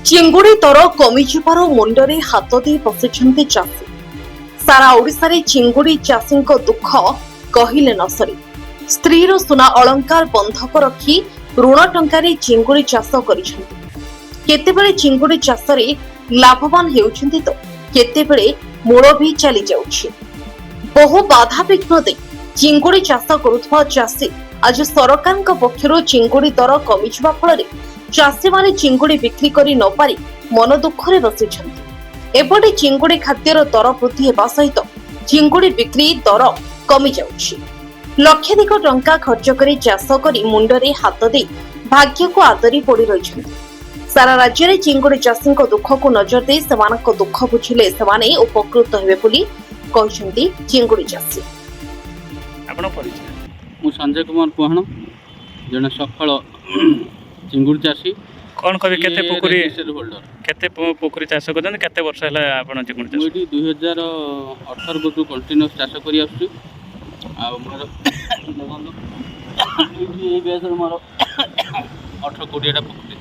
ଚିଙ୍ଗୁଡ଼ି ଦର କମିଯିବାର ମୁଣ୍ଡରେ ହାତ ଦେଇ ବସିଛନ୍ତି ଚାଷୀ। ସାରା ଓଡ଼ିଶାରେ ଚିଙ୍ଗୁଡ଼ି ଚାଷୀଙ୍କ ଦୁଃଖ କହିଲେ ନ ସରେ। ସ୍ତ୍ରୀର ସୁନା ଅଳଙ୍କାର ବନ୍ଧକ ରଖି ଋଣ ଟଙ୍କାରେ ଚିଙ୍ଗୁଡ଼ି ଚାଷ କରିଛନ୍ତି। କେତେବେଳେ ଚିଙ୍ଗୁଡ଼ି ଚାଷରେ ଲାଭବାନ ହେଉଛନ୍ତି ତ କେତେବେଳେ ମୂଳ ବି ଚାଲି ଯାଉଛି। ବହୁ ବାଧାବିଘ୍ନ ଦେଇ ଚିଙ୍ଗୁଡ଼ି ଚାଷ କରୁଥିବା ଚାଷୀ ଆଜି ସରକାରଙ୍କ ପକ୍ଷରୁ ଚିଙ୍ଗୁଡ଼ି ଦର କମିଯିବା ଫଳରେ ଚାଷୀମାନେ ଚିଙ୍ଗୁଡ଼ି ବିକ୍ରି କରି ନ ପାରି ମନ ଦୁଃଖରେ ବସିଛନ୍ତି। ଏପଟେ ଚିଙ୍ଗୁଡ଼ି ଖାଦ୍ୟର ଦର ବୃଦ୍ଧି ହେବା ସହିତ ଚିଙ୍ଗୁଡ଼ି ବିକ୍ରି ଦର କମି ଯାଉଛି। ଲକ୍ଷାଧିକ ଟଙ୍କା ଖର୍ଚ୍ଚ କରି ଚାଷ କରି ମୁଣ୍ଡରେ ହାତ ଦେଇ ଭାଗ୍ୟକୁ ଆଦରି ପଡ଼ି ରହିଛନ୍ତି। ସାରା ରାଜ୍ୟରେ ଚିଙ୍ଗୁଡ଼ି ଚାଷୀଙ୍କ ଦୁଃଖକୁ ନଜର ଦେଇ ସେମାନଙ୍କ ଦୁଃଖ ବୁଝିଲେ ସେମାନେ ଉପକୃତ ହେବେ ବୋଲି କହିଛନ୍ତି ଚିଙ୍ଗୁଡ଼ି ଚାଷୀ। ଆପଣ ପରିଚୟ? ମୁଁ ସଞ୍ଜୟ କୁମାର ପୁହାଣ, ଜଣେ ସଫଳ ଚିଙ୍ଗୁଡ଼ି ଚାଷୀ। କ'ଣ କହିବେ କେତେ ପୋଖରୀ ହୋଲ୍ଡର। କେତେ ପୋଖରୀ ଚାଷ କରୁଛନ୍ତି? କେତେ ବର୍ଷ ହେଲା ଆପଣ ଚିଙ୍ଗୁଡ଼ି ଚାଷ? ମୁଁ ଏଠି 2018 ବର୍ଷରୁ କଣ୍ଟିନ୍ୟୁଅସ୍ ଚାଷ କରି ଆସୁଛି। ଆଉ ମୋର ଦେଖନ୍ତୁ ଏଇଠି ଏଇ ବ୍ୟାଚରେ ମୋର 18-20ଟା ପୋଖରୀ।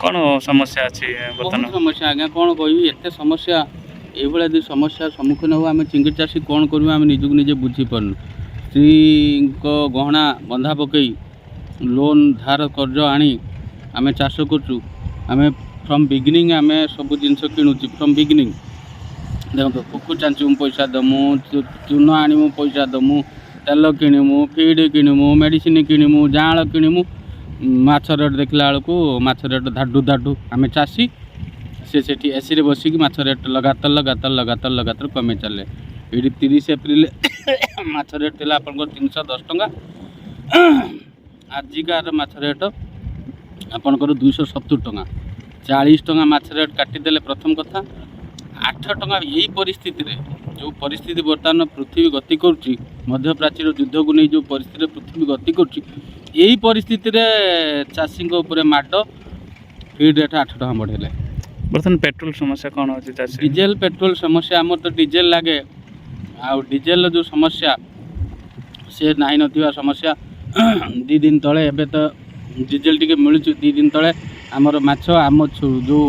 କ'ଣ ସମସ୍ୟା ଅଛି ବର୍ତ୍ତମାନ? ବହୁତ ସମସ୍ୟା ଆଜ୍ଞା, କ'ଣ କହିବି, ଏତେ ସମସ୍ୟା। ଏଇଭଳିଆ ଯଦି ସମସ୍ୟାର ସମ୍ମୁଖୀନ ହେବୁ ଆମେ ଚିଙ୍ଗୁଡ଼ି ଚାଷୀ କ'ଣ କରିବୁ ଆମେ ନିଜକୁ ନିଜେ ବୁଝିପାରୁନୁ। ସ୍ତ୍ରୀଙ୍କ ଗହଣା ବନ୍ଧା ପକାଇ ଲୋନ୍ ଧାର କର୍ଜ ଆଣି ଆମେ ଚାଷ କରୁଛୁ। ଆମେ ଫ୍ରମ୍ ବିଗିନିଂ ଆମେ ସବୁ ଜିନିଷ କିଣୁଛୁ ଫ୍ରମ୍ ବିଗିନିଂ। ଦେଖନ୍ତୁ ପୋଖରୀ ଚାଞ୍ଚୁମୁ ପଇସା ଦେମୁ, ଚୂନ ଆଣିମୁ ପଇସା ଦେମୁ, ତେଲ କିଣିମୁ, ଫିଡ୍ କିଣିମୁ, ମେଡ଼ିସିନ୍ କିଣିମୁ, ଜାଆଁଳ କିଣିମୁ। ମାଛ ରେଟ୍ ଦେଖିଲା ବେଳକୁ ମାଛ ରେଟ୍ ଧାଡ଼ୁ ଆମେ ଚାଷୀ, ସେ ସେଠି ଏସିରେ ବସିକି ମାଛ ରେଟ୍ ଲଗାତାର କମେଇ ଚାଲେ। ଏଇଠି 30 ଏପ୍ରିଲ ମାଛ ରେଟ୍ ଥିଲା ଆପଣଙ୍କର 310 ଟଙ୍କା। ଆଜିକାର ମାଛ ରେଟ୍ ଆପଣଙ୍କର 270 ଟଙ୍କା। 40 ଟଙ୍କା ମାଛ ରେଟ୍ କାଟିଦେଲେ। ପ୍ରଥମ କଥା 8 ଟଙ୍କା। ଏଇ ପରିସ୍ଥିତିରେ ଯେଉଁ ପରିସ୍ଥିତି ବର୍ତ୍ତମାନ ପୃଥିବୀ ଗତି କରୁଛି, ମଧ୍ୟପ୍ରାଚ୍ୟର ଯୁଦ୍ଧକୁ ନେଇ ଯେଉଁ ପରିସ୍ଥିତିରେ ପୃଥିବୀ ଗତି କରୁଛି, ଏଇ ପରିସ୍ଥିତିରେ ଚାଷୀଙ୍କ ଉପରେ ମାଡ଼। ଫିଡ୍ ରେଟ୍ 8 ଟଙ୍କା ବଢ଼େଇଲେ। ବର୍ତ୍ତମାନ ପେଟ୍ରୋଲ ସମସ୍ୟା କ'ଣ ଅଛି ଚାଷୀ? ଡିଜେଲ ପେଟ୍ରୋଲ ସମସ୍ୟା। ଆମର ତ ଡିଜେଲ ଲାଗେ, ଆଉ ଡିଜେଲର ଯେଉଁ ସମସ୍ୟା ସେ ନାହିଁ ନଥିବା ସମସ୍ୟା। 2 ଦିନ ତଳେ ଏବେ ତ ଡିଜେଲ ଟିକେ ମିଳୁଛି। 2 ଦିନ ତଳେ ଆମର ମାଛ ଆମ ଯେଉଁ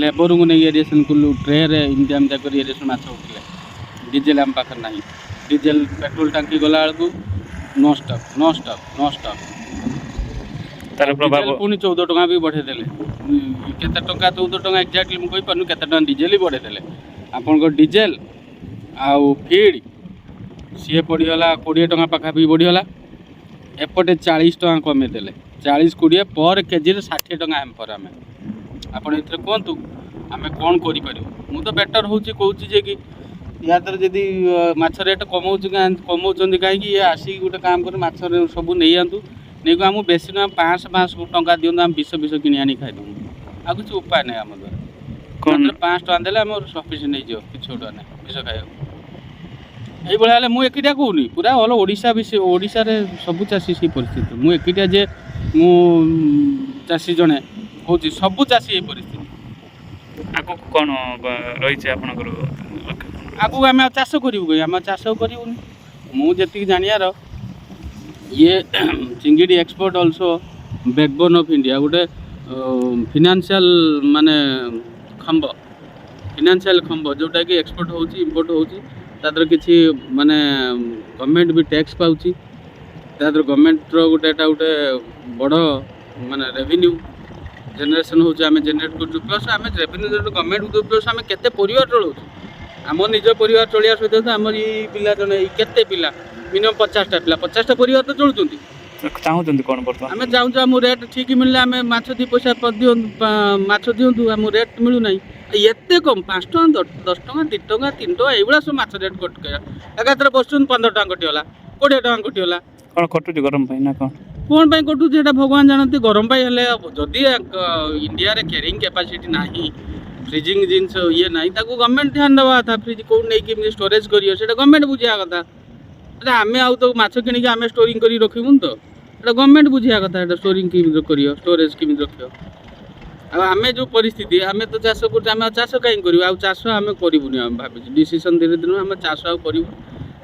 ଲେବରଙ୍କୁ ନେଇ ଏରିଏସନ୍ କଲୁ, ଟ୍ରେରେ ଏମିତି କରି ଏରିଏସନ୍ ମାଛ ଉଠିଲେ। ଡିଜେଲ ଆମ ପାଖରେ ନାହିଁ। ଡିଜେଲ ପେଟ୍ରୋଲ ଟାଙ୍କି ଗଲାବେଳକୁ ନୋ ଷ୍ଟପ୍। ତାର ପ୍ରଭାବ ପୁଣି 14 ଟଙ୍କା ବି ବଢ଼େଇ ଦେଲେ। କେତେ ଟଙ୍କା 14 ଟଙ୍କା ଏକ୍ଜାକ୍ଟଲି ମୁଁ କହିପାରୁନି, କେତେ ଟଙ୍କା ଡିଜେଲ ବି ବଢ଼େଇ ଦେଲେ। ଆପଣଙ୍କର ଡିଜେଲ ଆଉ ଫିଡ୍ ସିଏ ପଡ଼ିଗଲା 20 ଟଙ୍କା ପାଖାପାଖି ବଢ଼ିଗଲା। ଏପଟେ 40 ଟଙ୍କା କମେଇ ଦେଲେ। 40-20 ପର କେଜିରେ 60 ଟଙ୍କା ହେମ୍ପର। ଆମେ ଆପଣ ଏଥିରେ କୁହନ୍ତୁ ଆମେ କ'ଣ କରିପାରିବୁ? ମୁଁ ତ ବେଟର୍ ହେଉଛି କହୁଛି ଯେ କି ୟା ଦେହରେ ଯଦି ମାଛ ରେଟ୍ କମାଉଛନ୍ତି କାହିଁକି, ଇଏ ଆସିକି ଗୋଟେ କାମ କରି ମାଛ ସବୁ ନେଇଯାଆନ୍ତୁ। ନେଇକି ଆମକୁ ବେଶୀ ଟଙ୍କା 500 ଟଙ୍କା ଦିଅନ୍ତୁ, ଆମେ ବିଷ କିଣି ଆଣି ଖାଇଦେବୁ। ଆଉ କିଛି ଉପାୟ ନାହିଁ ଆମ ଦ୍ୱାରା। 500 ଟଙ୍କା ଦେଲେ ଆମର ସଫିସିଏଣ୍ଟ ହେଇଯିବ, କିଛି ଗୋଟେ ନାହିଁ ବିଷ ଖାଇବାକୁ। এইভাবে হলে ମୁଁ ଏକିଟିଆ କହୁନି, ପୁରା ଅଲ ଓଡ଼ିଶାରେ ସବୁ ଚାଷୀ ସେଇ ପରିସ୍ଥିତି। ମୁଁ ଏକିଟିଆ ଯେ ମୁଁ ଚାଷୀ ଜଣେ କହୁଛି, ସବୁ ଚାଷୀ ଏଇ ପରିସ୍ଥିତି। ଆଗକୁ କ'ଣ ରହିଛି ଆପଣଙ୍କର? ଆଗକୁ ଆମେ ଆଉ ଚାଷ କରିବୁ କି? ଆମେ ଚାଷ କରିବୁନି। ମୁଁ ଯେତିକି ଜାଣିବାର, ଇଏ ଚିଙ୍ଗିଡ଼ି ଏକ୍ସପୋର୍ଟ ଅଲସୋ ବ୍ୟାକବୋନ୍ ଅଫ୍ ଇଣ୍ଡିଆ, ଗୋଟେ ଫିନାନ୍ସିଆଲ ମାନେ ଫିନାନ୍ସିଆଲ ଖମ୍ବ ଯେଉଁଟାକି ଏକ୍ସପୋର୍ଟ ହେଉଛି ଇମ୍ପୋର୍ଟ ହେଉଛି। ତା ଦେହରେ କିଛି ମାନେ ଗଭର୍ଣ୍ଣମେଣ୍ଟ ବି ଟ୍ୟାକ୍ସ ପାଉଛି। ତା ଦେହରେ ଗଭର୍ଣ୍ଣମେଣ୍ଟର ଏଇଟା ଗୋଟେ ବଡ଼ ମାନେ ରେଭିନ୍ୟୁ ଜେନେରେସନ୍ ହେଉଛି। ଆମେ ଜେନେରେଟ୍ କରୁଛୁ, ପ୍ଲସ୍ ଆମେ ରେଭିନ୍ୟୁ ଗଭର୍ଣ୍ଣମେଣ୍ଟକୁ ଦେଉ, ପ୍ଲସ୍ ଆମେ କେତେ ପରିବାର ଚଳାଉଛୁ। ଆମ ନିଜ ପରିବାର ଚଳିବା ସହିତ ଆମର ଏଇ ପିଲା ଜଣେ, କେତେ ପିଲା ମିନିମମ୍ 50ଟା ପିଲା, 50ଟା ପରିବାର ତ ଚଳୁଛନ୍ତି। ଚାହୁଁଛନ୍ତି କ'ଣ ବର୍ତ୍ତମାନ? ଆମେ ଚାହୁଁଛୁ ଆମ ରେଟ୍ ଠିକ୍ ମିଳିଲେ ଆମେ ମାଛ 2 ପଇସା ମାଛ ଦିଅନ୍ତୁ। ଆମ ରେଟ୍ ମିଳୁନାହିଁ। ଏତେ କମ୍ 5 ଟଙ୍କା 10 ଟଙ୍କା 2 ଟଙ୍କା 3 ଟଙ୍କା ଏଇଭଳିଆ ସବୁ ମାଛ ରେଟ୍ କଟିଗଲା। ଏକାଥରେ ବସୁଛନ୍ତି 15 ଟଙ୍କା କଟିଗଲା, 20 ଟଙ୍କା କଟିଗଲା। କ'ଣ କଟୁଛି ଗରମ ପାଇଁ ନା କ'ଣ? କ'ଣ ପାଇଁ କଟୁଛି ଏଇଟା ଭଗବାନ ଜାଣନ୍ତି। ଗରମ ପାଇଁ ହେଲେ ଯଦି ଇଣ୍ଡିଆରେ କ୍ୟାରିଂ କାପାସିଟି ନାହିଁ, ଫ୍ରିଜିଂ ଜିନିଷ ଇଏ ନାହିଁ, ତାକୁ ଗଭର୍ଣ୍ଣମେଣ୍ଟ ଧ୍ୟାନ ଦେବା କଥା। ଫ୍ରିଜ୍ କେଉଁଠି ନେଇକି କେମିତି ଷ୍ଟୋରେଜ୍ କରିବ ସେଇଟା ଗଭର୍ଣ୍ଣମେଣ୍ଟ ବୁଝିବା କଥା। ଏଇଟା ଆମେ ଆଉ ତ ମାଛ କିଣିକି ଆମେ ଷ୍ଟୋରିଂ କରି ରଖିବୁନି ତ, ଏଇଟା ଗଭର୍ଣ୍ଣମେଣ୍ଟ ବୁଝିବା କଥା। ଏଇଟା ଷ୍ଟୋରିଂ କେମିତି କରିବ, ଷ୍ଟୋରେଜ୍ କେମିତି ରଖିବ। ଆଉ ଆମେ ଯେଉଁ ପରିସ୍ଥିତି, ଆମେ ତ ଚାଷ କରୁଛୁ, ଆମେ ଆଉ ଚାଷ କାହିଁକି କରିବୁ? ଆଉ ଚାଷ ଆମେ କରିବୁନି। ଆମେ ଭାବିଛୁ ଡିସିସନ୍ ଧୀରେ ଧୀରେ ଆମେ ଚାଷ ଆଉ କରିବୁ,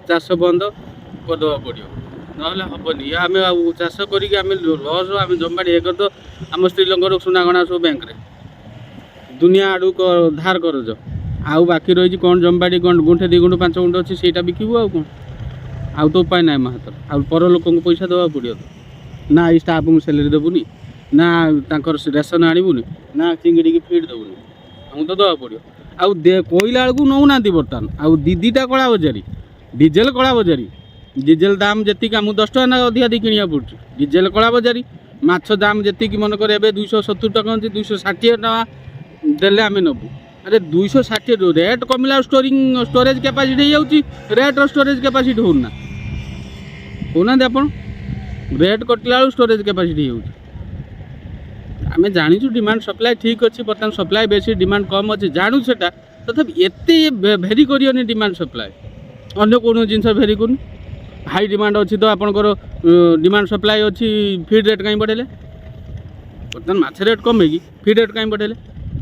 ଚାଷ ବନ୍ଦ କରିଦେବାକୁ ପଡ଼ିବ, ନହେଲେ ହେବନି। ଆମେ ଆଉ ଚାଷ କରିକି ଆମେ ଲସ୍, ଆମେ ଜମାଡ଼ି ଏ କରିଦେବ। ଆମ ସ୍ତ୍ରୀ ଲୋକଙ୍କର ସୁନା ଗଣା ସବୁ ବ୍ୟାଙ୍କରେ। ଦୁନିଆ ଆଡ଼ୁ ଧାର କରଜ ଆଉ ବାକି ରହିଛି କ'ଣ ଜମିବାଡ଼ି ଗୁଣ୍ଠେ 2 ଗୁଣ୍ଠ 5 ଗୁଣ୍ଠ ଅଛି ସେଇଟା ବିକିବୁ ଆଉ କ'ଣ ଆଉ ତ ଉପାୟ ନାହିଁ ମୋ ହାତରେ ଆଉ ପର ଲୋକଙ୍କୁ ପଇସା ଦେବାକୁ ପଡ଼ିବ ତ ନା ଏଇ ଷ୍ଟାଫଙ୍କୁ ସ୍ୟାଲେରୀ ଦେବୁନି ନା ତାଙ୍କର ରେସନ ଆଣିବୁନି ନା ଚିଙ୍ଗିଡ଼ିକି ଫିଡ୍ ଦେବୁନି ଆମକୁ ତ ଦେବାକୁ ପଡ଼ିବ ଆଉ କୋଇଲା ବେଳକୁ ନେଉନାହାନ୍ତି ବର୍ତ୍ତମାନ ଆଉ ଦିଦିଟା କଳା ବଜାରୀ ଡିଜେଲ କଳା ବଜାରୀ ଡିଜେଲ ଦାମ ଯେତିକି ଆମକୁ 10 ଟଙ୍କା ନା ଅଧିକା ଦେଇ କିଣିବାକୁ ପଡ଼ୁଛି ଡିଜେଲ କଳା ବଜାରୀ ମାଛ ଦାମ ଯେତିକି ମନେକର ଏବେ 270 ଟଙ୍କା ଅଛି 260 ଟଙ୍କା ଦେଲେ ଆମେ ନେବୁ अरे 260 रेट कमिला स्टोरेज कैपेसिटी होउची रेट स्टोरेज कैपेसिटी होना होना आपण रेट कटला स्टोरेज कैपेसिटी होउची आमे जानि छु डिमांड सप्लाई ठीक अछि बर्तन सप्लाई बेसी डिमांड कम अछि जानु सेटा तथापि एते भेरी करियोनी डिमांड सप्लाई अन्य कोनो जिंस भेरी कोन हाई डिमांड अछि तो आपनकर डिमांड सप्लाई अछि फीड रेट काई बढ़ेले बर्तन माछ रेट कमेगी फीड रेट काई बढ़ेले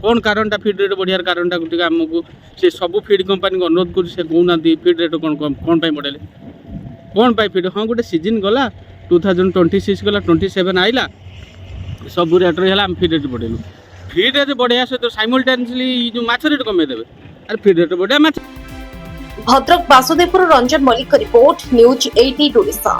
कौन कारणटा फीड रेट बढ़ियार कारणटा टिके आमको से सब फीड कंपनी को अनुरोध कर से कहना फीड रेट कौन पाई बढ़ेले कौन पाई फीड हाँ गोटे सीजन गला 2026 गला 27 आइला सब रेट रही है फीड रेट बढ़ेलु फीड रेट बढ़िया सहित साइमल्टेनियसली जो माछ रेट कमे देबे अरे फीड रेट बढ़िया माछ भद्रक बासुदेवपुर रंजन मल्लिक रिपोर्ट न्यूज 18 ओडिशा।